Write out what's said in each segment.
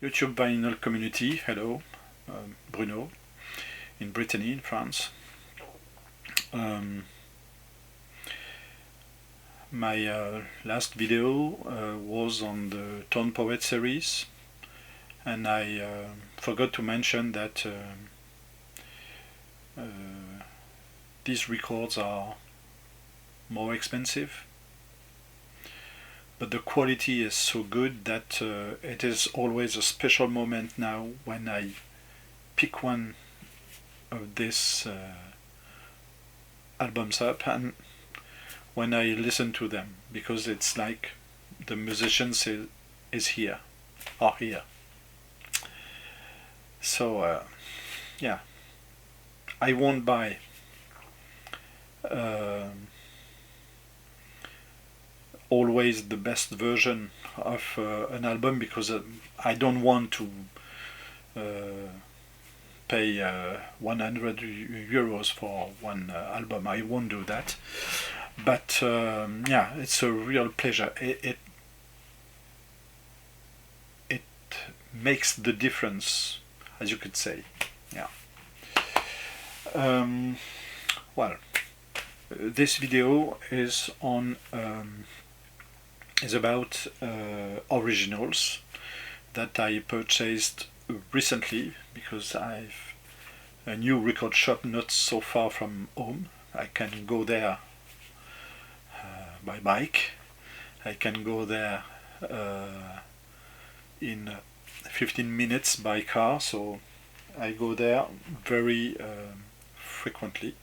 YouTube vinyl community, hello, Bruno, in Brittany, in France. My last video was on the Tone Poet series, and I forgot to mention that these records are more expensive, but the quality is so good that it is always a special moment now when I pick one of these albums up and when I listen to them, because it's like the musicians is here, are here. So yeah, I won't buy always the best version of an album, because I don't want to pay 100 euros for one album. I won't do that. But yeah, it's a real pleasure. It makes the difference, as you could say. Yeah. Well, this video is on is about originals that I purchased recently, because I've a new record shop not so far from home. I can go there by bike. I can go there in 15 minutes by car, so I go there very frequently.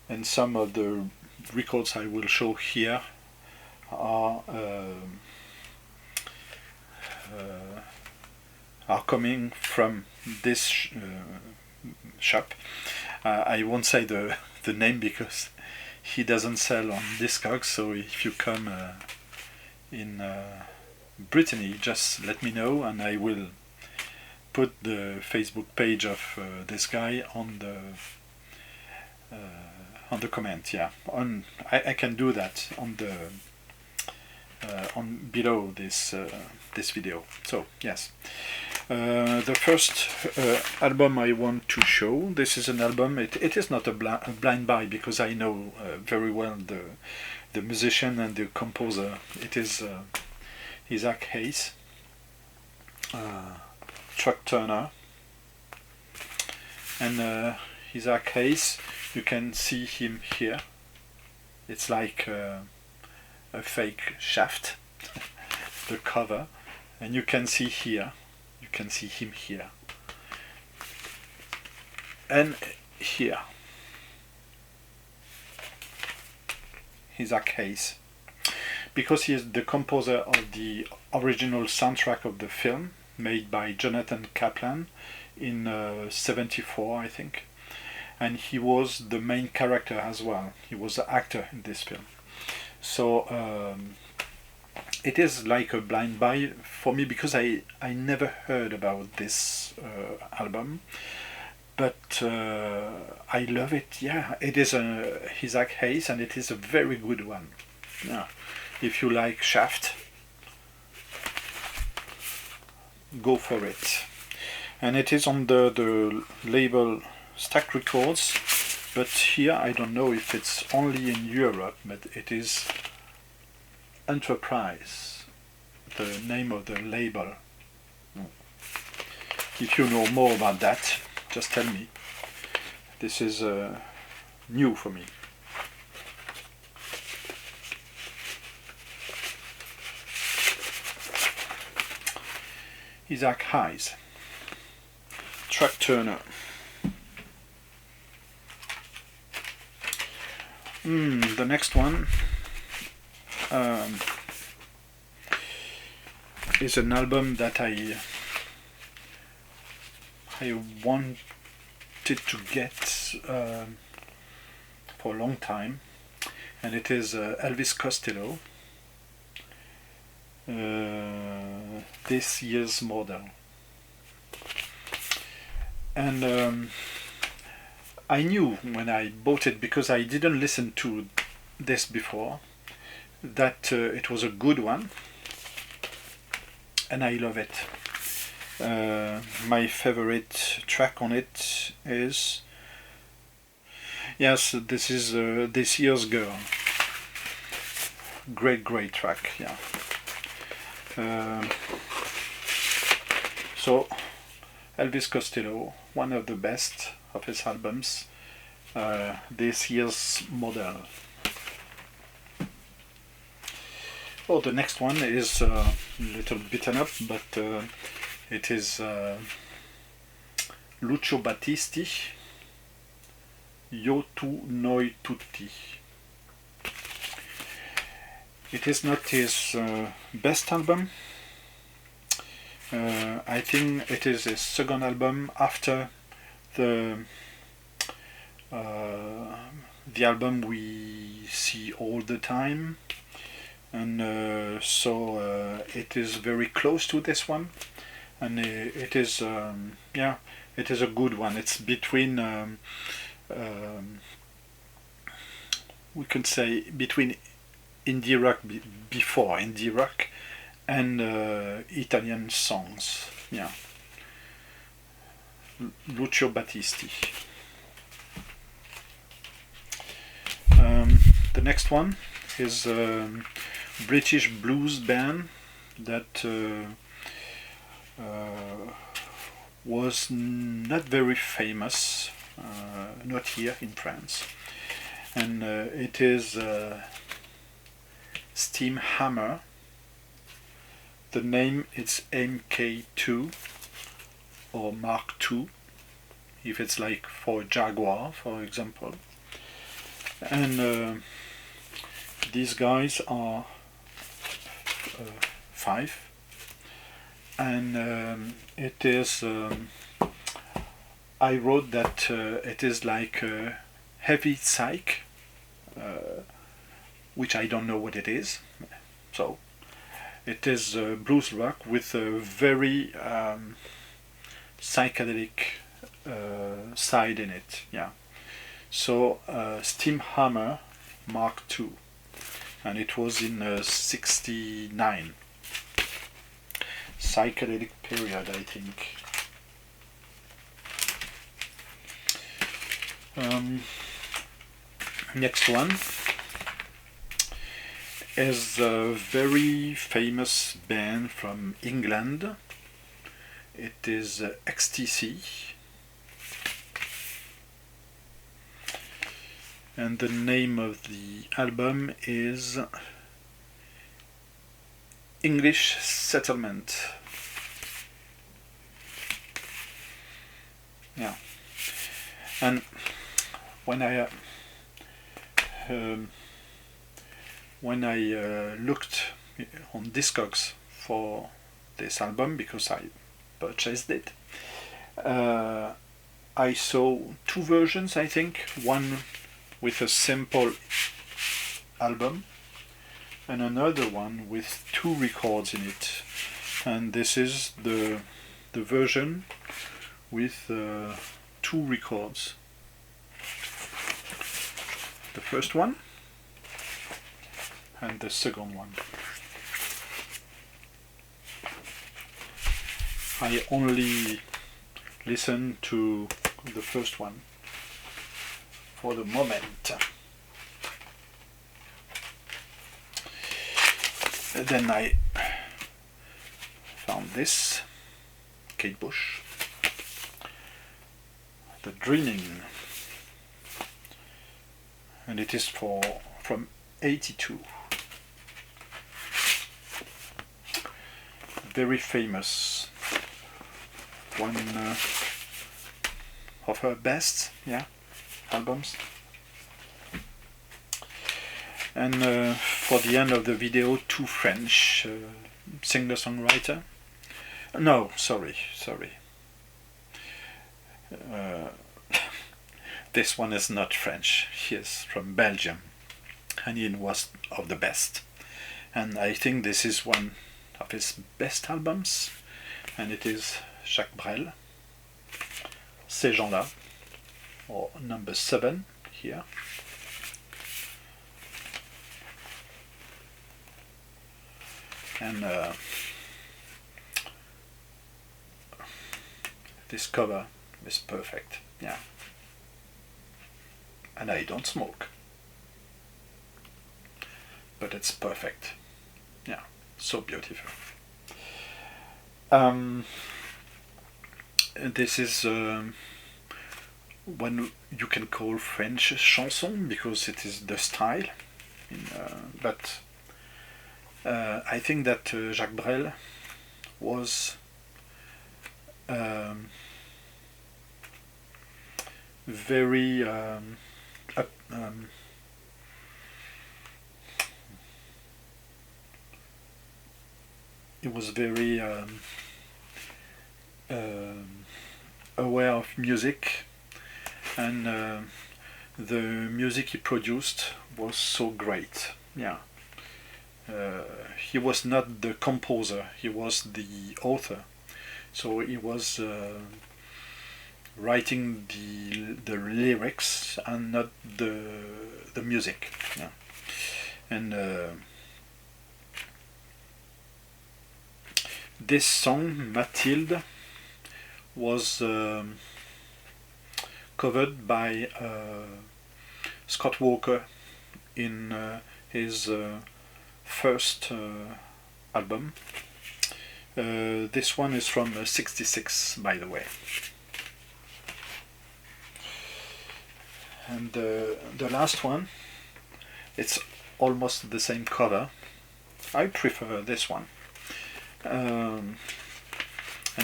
And some of the records I will show here are coming from this shop. I won't say the name because he doesn't sell on Discogs, so if you come in Brittany, just let me know and I will put the Facebook page of this guy on the comment. Yeah, I can do that on the on below this this video. So yes, the first album I want to show. This is an album. It is not a blind buy, because I know very well the musician and the composer. It is Isaac Hayes, truck turner, and Isaac Hayes. You can see him here. It's like a fake shaft, the cover, and you can see here. You can see him here and here. Isaac Hayes, because he is the composer of the original soundtrack of the film made by Jonathan Kaplan in '74, I think. And he was the main character as well. He was the actor in this film. So it is like a blind buy for me, because I never heard about this album. But I love it. Yeah, it is Isaac Hayes, and it is a very good one. Yeah. If you like Shaft, go for it. And it is on the label Stack Records, but here I don't know if it's only in Europe, but it is Enterprise, the name of the label. If you know more about that, just tell me. This is new for me. Isaac Hayes, truck turner. The next one is an album that I wanted to get for a long time, and it is Elvis Costello, this year's model. And I knew when I bought it, because I didn't listen to this before, that it was a good one. and I love it. My favorite track on it is, yes, this is This Year's Girl. Great track, yeah. So Elvis Costello, one of the best of his albums, This Year's Model. Oh, the next one is a little beaten up, but it is Lucio Battisti, Io tu noi tutti. It is not his best album. I think it is his second album after the album we see all the time, and so it is very close to this one, and it is it is a good one. It's between we can say between indie rock before indie rock and Italian songs. Yeah. Lucio Battisti. The next one is a British blues band that was not very famous, not here in France, and it is Steam Hammer. The name is MK2 or Mark II, if it's like for Jaguar, for example. And these guys are 5, and it is. I wrote that it is like heavy psych, which I don't know what it is. So it is blues rock with a very psychedelic side in it. Yeah. So Steam Hammer Mark II, and it was in '69. Psychedelic period, I think. Next one is a very famous band from England. It is XTC, and the name of the album is English Settlement. Yeah, and when I looked on Discogs for this album, because I purchased it, I saw 2 versions, I think. One with a simple album and another one with 2 records in it, and this is the version with 2 records. The first one and the second one. I only listen to the first one for the moment. Then I found this, Kate Bush, The Dreaming, and it is from '82. Very famous, one of her best, albums. And for the end of the video, 2 French singer-songwriter. No, sorry. This one is not French. He is from Belgium, and he was of the best. And I think this is one of his best albums, and it is Jacques Brel, Ces gens-là, or number 7 here. And This cover is perfect. Yeah. And I don't smoke, but it's perfect. Yeah, so beautiful. This is one you can call French chanson because it is the style, but I think that Jacques Brel was very he was very aware of music, and the music he produced was so great. Yeah. He was not the composer, he was the author. So he was writing the lyrics and not the music. Yeah. And this song, Mathilde, was covered by Scott Walker in his first album. This one is from '66, by the way. And the last one, it's almost the same cover. I prefer this one. And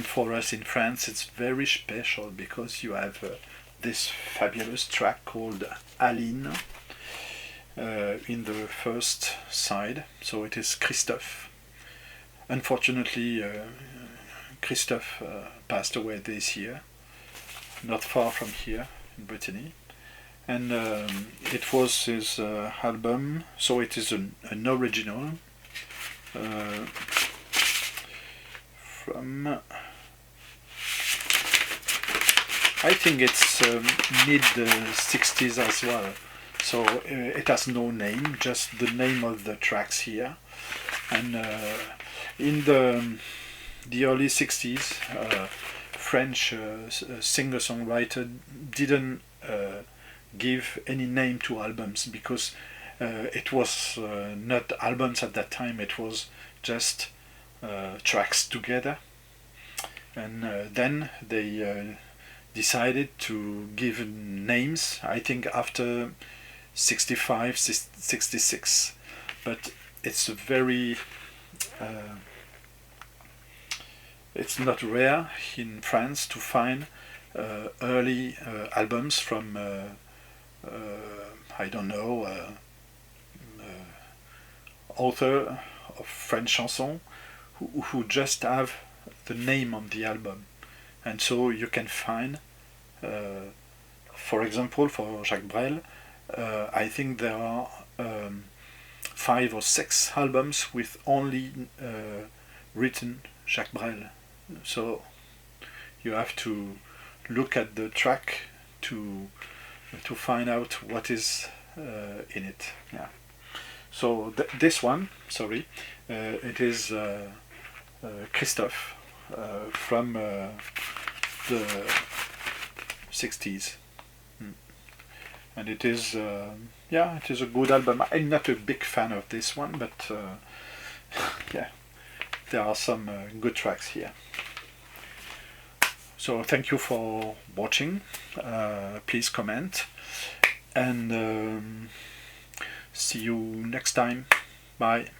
for us in France, it's very special because you have this fabulous track called Aline in the first side. So it is Christophe. Unfortunately, Christophe passed away this year, not far from here in Brittany. And it was his album, so it is an original from, I think it's mid 60s as well, so it has no name, just the name of the tracks here. And in the early 60s, French singer-songwriter didn't give any name to albums because it was not albums at that time, it was just tracks together. And then they decided to give names, I think after 65, 66. But it's very it's not rare in France to find early albums from I don't know, author of French chanson who just have the name on the album. And so you can find, for example, for Jacques Brel, I think there are 5 or 6 albums with only written Jacques Brel. So you have to look at the track to find out what is in it. Yeah. So this one, sorry, it is Christophe from the 60s. And it is, yeah, it is a good album. I'm not a big fan of this one, but yeah, there are some good tracks here. So thank you for watching. Please comment, and see you next time. Bye.